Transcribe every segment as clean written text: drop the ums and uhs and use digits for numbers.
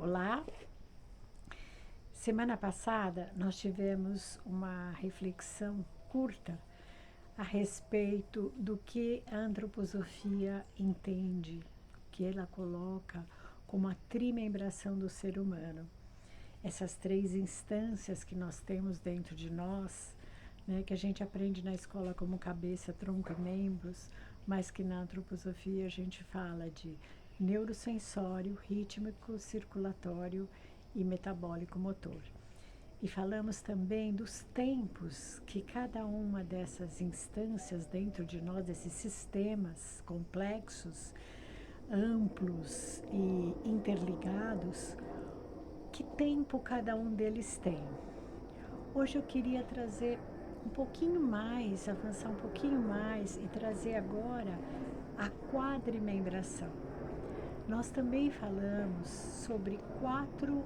Olá! Semana passada nós tivemos uma reflexão curta a respeito do que a antroposofia entende, que ela coloca como a trimembração do ser humano. Essas três instâncias que nós temos dentro de nós, né, que a gente aprende na escola como cabeça, tronco e membros, mas que na antroposofia a gente fala de neurosensório, rítmico, circulatório e metabólico motor. E falamos também dos tempos que cada uma dessas instâncias dentro de nós, desses sistemas complexos, amplos e interligados, que tempo cada um deles tem. Hoje eu queria trazer um pouquinho mais, avançar um pouquinho mais e trazer agora a quadrimembração. Nós também falamos sobre 4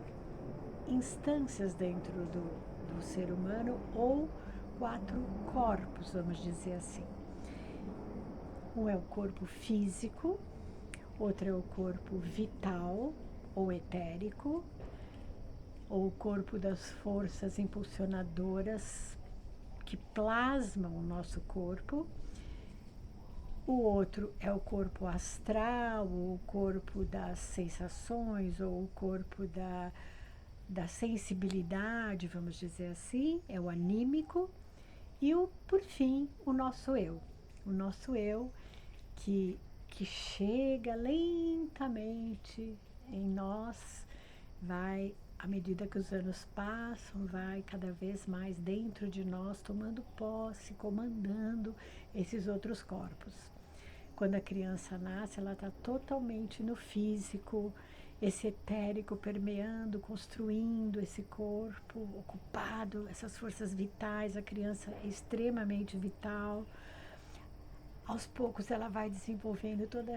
instâncias dentro do ser humano, ou 4 corpos, vamos dizer assim. Um é o corpo físico, outro é o corpo vital ou etérico, ou o corpo das forças impulsionadoras que plasmam o nosso corpo. O outro é o corpo astral, ou o corpo das sensações, ou o corpo da sensibilidade, vamos dizer assim, é o anímico. E, por fim, o nosso eu. O nosso eu que chega lentamente em nós, vai, à medida que os anos passam, vai cada vez mais dentro de nós, tomando posse, comandando esses outros corpos. Quando a criança nasce, ela está totalmente no físico, esse etérico permeando, construindo esse corpo ocupado, essas forças vitais. A criança é extremamente vital. Aos poucos ela vai desenvolvendo toda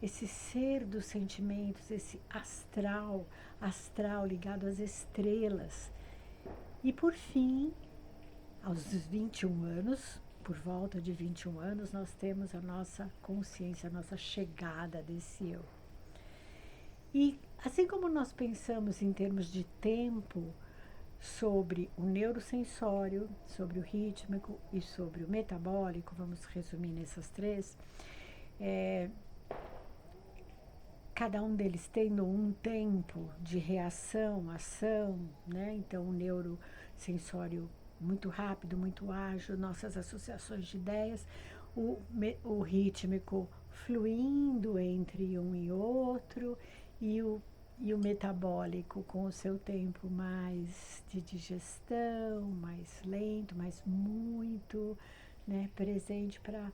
esse ser dos sentimentos, esse astral ligado às estrelas. E por fim, aos 21 anos, por volta de 21 anos, nós temos a nossa consciência, a nossa chegada desse eu. E assim como nós pensamos em termos de tempo sobre o neurosensório, sobre o rítmico e sobre o metabólico, vamos resumir nessas três, cada um deles tendo um tempo de reação, ação, né? Então o neurosensório muito rápido, muito ágil, nossas associações de ideias, o rítmico fluindo entre um e outro, e o metabólico com o seu tempo mais de digestão, mais lento, mas muito, né, presente para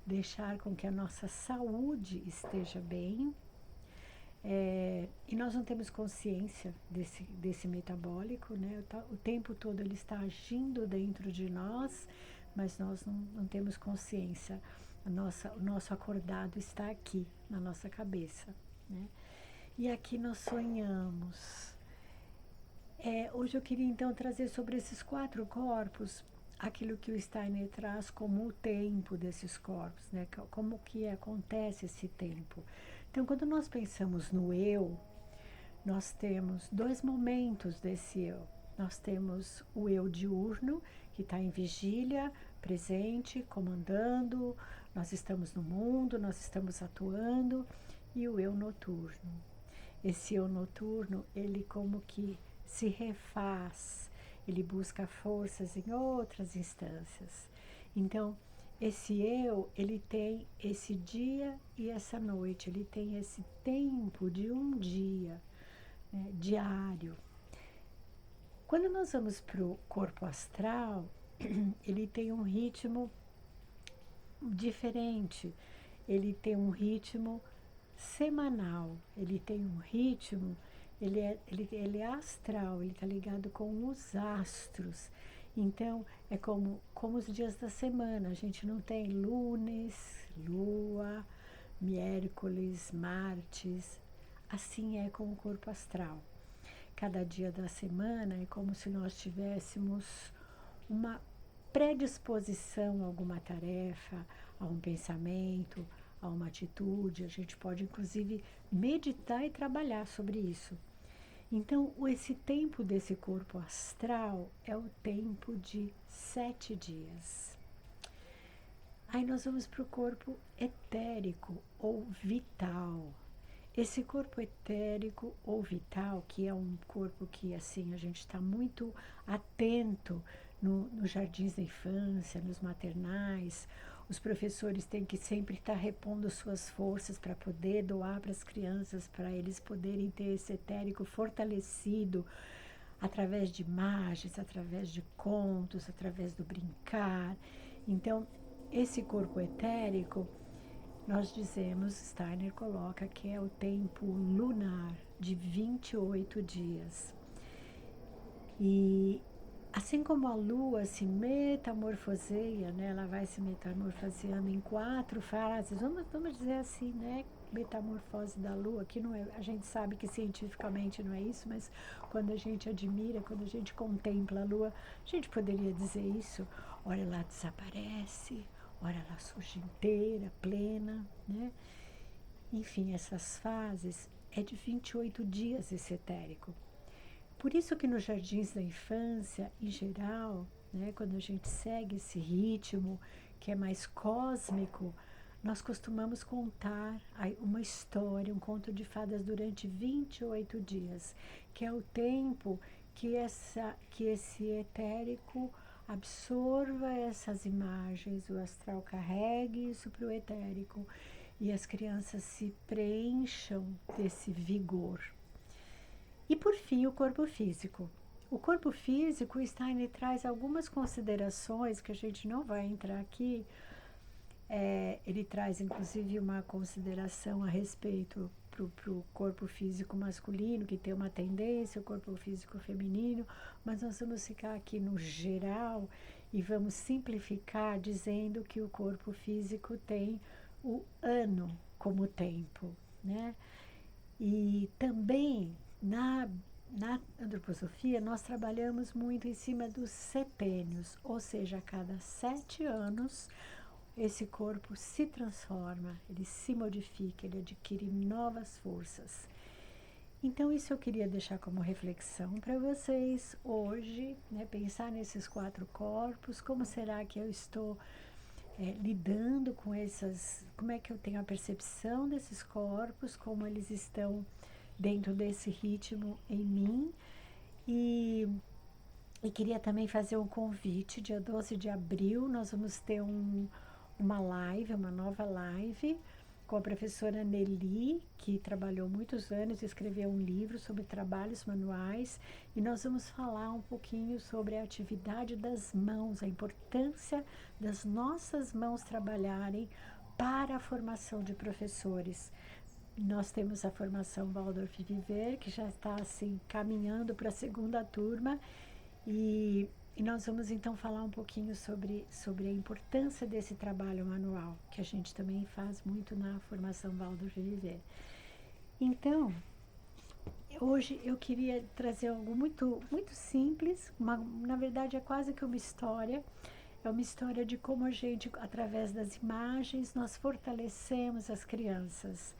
deixar com que a nossa saúde esteja bem. E nós não temos consciência desse metabólico, né? O tempo todo ele está agindo dentro de nós, mas nós não temos consciência. O nosso acordado está aqui, na nossa cabeça, né? E aqui nós sonhamos. Hoje eu queria então trazer sobre esses 4 corpos aquilo que o Steiner traz como o tempo desses corpos, né? Como que acontece esse tempo. Então, quando nós pensamos no eu, nós temos 2 momentos desse eu. Nós temos o eu diurno, que está em vigília, presente, comandando, nós estamos no mundo, nós estamos atuando, e o eu noturno. Esse eu noturno, ele como que se refaz, ele busca forças em outras instâncias. Então, esse eu, ele tem esse dia e essa noite, ele tem esse tempo de um dia, né, diário. Quando nós vamos para o corpo astral, ele tem um ritmo diferente, ele tem um ritmo semanal, ele tem um ritmo, ele é astral, ele está ligado com os astros. Então, é como os dias da semana, a gente não tem lunes, lua, miércoles, martes, assim é com o corpo astral. Cada dia da semana é como se nós tivéssemos uma predisposição a alguma tarefa, a um pensamento, a uma atitude. A gente pode inclusive meditar e trabalhar sobre isso. Então, esse tempo desse corpo astral é o tempo de 7 dias. Aí nós vamos para o corpo etérico ou vital. Esse corpo etérico ou vital, que é um corpo que assim a gente está muito atento nos jardins da infância, nos maternais, os professores têm que sempre estar repondo suas forças para poder doar para as crianças, para eles poderem ter esse etérico fortalecido através de imagens, através de contos, através do brincar. Então, esse corpo etérico, nós dizemos, Steiner coloca que é o tempo lunar de 28 dias. E assim como a lua se metamorfoseia, né, ela vai se metamorfoseando em 4 fases, vamos dizer assim, né, metamorfose da lua, que não é, a gente sabe que cientificamente não é isso, mas quando a gente admira, quando a gente contempla a lua, a gente poderia dizer isso, ora ela desaparece, ora ela surge inteira, plena, né? Enfim, essas fases é de 28 dias esse etérico. Por isso que nos jardins da infância, em geral, né, quando a gente segue esse ritmo que é mais cósmico, nós costumamos contar uma história, um conto de fadas durante 28 dias, que é o tempo que esse etérico absorva essas imagens, o astral carregue isso para o etérico e as crianças se preencham desse vigor. E por fim, o corpo físico. O corpo físico, Steiner traz algumas considerações que a gente não vai entrar aqui. Ele traz inclusive uma consideração a respeito para o corpo físico masculino, que tem uma tendência, o corpo físico feminino, mas nós vamos ficar aqui no geral e vamos simplificar dizendo que o corpo físico tem o ano como tempo, né? E também na antroposofia nós trabalhamos muito em cima dos setênios, ou seja, a cada 7 anos esse corpo se transforma, ele se modifica, ele adquire novas forças. Então isso eu queria deixar como reflexão para vocês hoje, né, pensar nesses 4 corpos, como será que eu estou lidando com essas, como é que eu tenho a percepção desses corpos, como eles estão dentro desse ritmo em mim. E queria também fazer um convite, dia 12 de abril nós vamos ter uma live, uma nova live com a professora Nelly, que trabalhou muitos anos e escreveu um livro sobre trabalhos manuais, e nós vamos falar um pouquinho sobre a atividade das mãos, a importância das nossas mãos trabalharem para a formação de professores. Nós temos a formação Waldorf Viver, que já está assim caminhando para a 2ª turma, e nós vamos então falar um pouquinho sobre a importância desse trabalho manual, que a gente também faz muito na formação Waldorf Viver. Então, hoje eu queria trazer algo muito, muito simples, na verdade é quase que uma história. É uma história de como a gente, através das imagens, nós fortalecemos as crianças.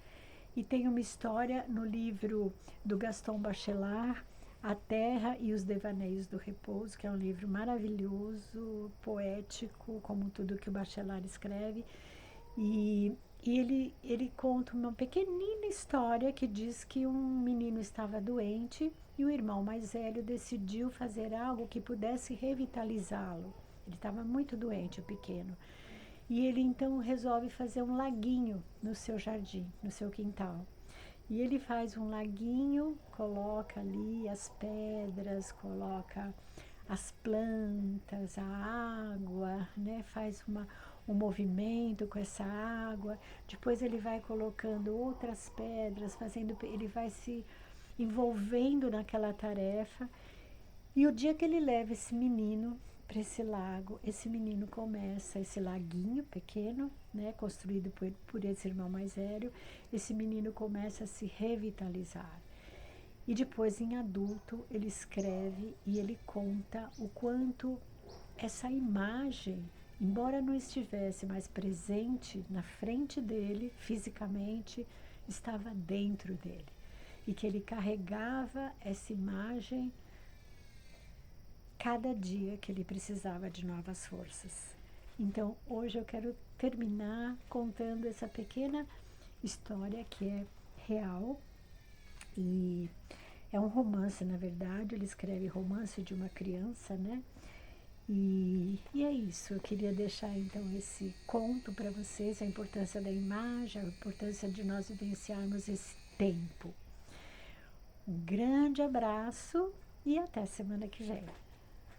E tem uma história no livro do Gaston Bachelard, A Terra e os Devaneios do Repouso, que é um livro maravilhoso, poético, como tudo que o Bachelard escreve. E ele conta uma pequenina história que diz que um menino estava doente e o irmão mais velho decidiu fazer algo que pudesse revitalizá-lo. Ele estava muito doente, o pequeno. E ele então resolve fazer um laguinho no seu jardim, no seu quintal. E ele faz um laguinho, coloca ali as pedras, coloca as plantas, a água, né? Faz um movimento com essa água. Depois ele vai colocando outras pedras, ele vai se envolvendo naquela tarefa. E o dia que ele leva esse menino para esse lago, esse menino começa, esse laguinho pequeno, né, construído por esse irmão mais velho, esse menino começa a se revitalizar. E depois, em adulto, ele escreve e ele conta o quanto essa imagem, embora não estivesse mais presente na frente dele, fisicamente, estava dentro dele. e que ele carregava essa imagem cada dia que ele precisava de novas forças. Então, hoje eu quero terminar contando essa pequena história que é real e é um romance, na verdade. Ele escreve romance de uma criança, né? E é isso, eu queria deixar então esse conto para vocês, a importância da imagem, a importância de nós vivenciarmos esse tempo. Um grande abraço e até semana que vem.